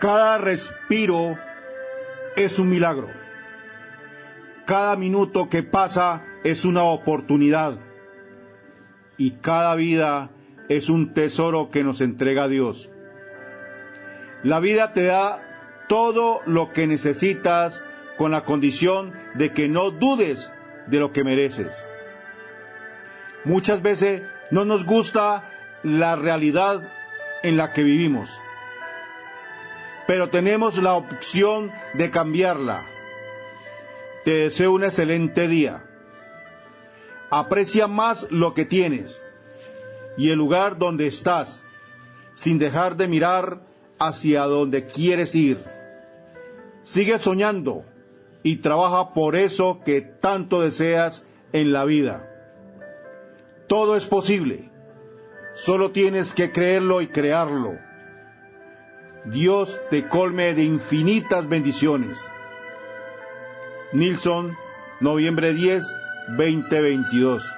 Cada respiro es un milagro. Cada minuto que pasa es una oportunidad. Y cada vida es un tesoro que nos entrega Dios. La vida te da todo lo que necesitas con la condición de que no dudes de lo que mereces. Muchas veces no nos gusta la realidad en la que vivimos, pero tenemos la opción de cambiarla. Te deseo un excelente día. Aprecia más lo que tienes y el lugar donde estás, sin dejar de mirar hacia donde quieres ir. Sigue soñando y trabaja por eso que tanto deseas en la vida. Todo es posible. Solo tienes que creerlo y crearlo. Dios te colme de infinitas bendiciones. Nilson, noviembre 10, 2022.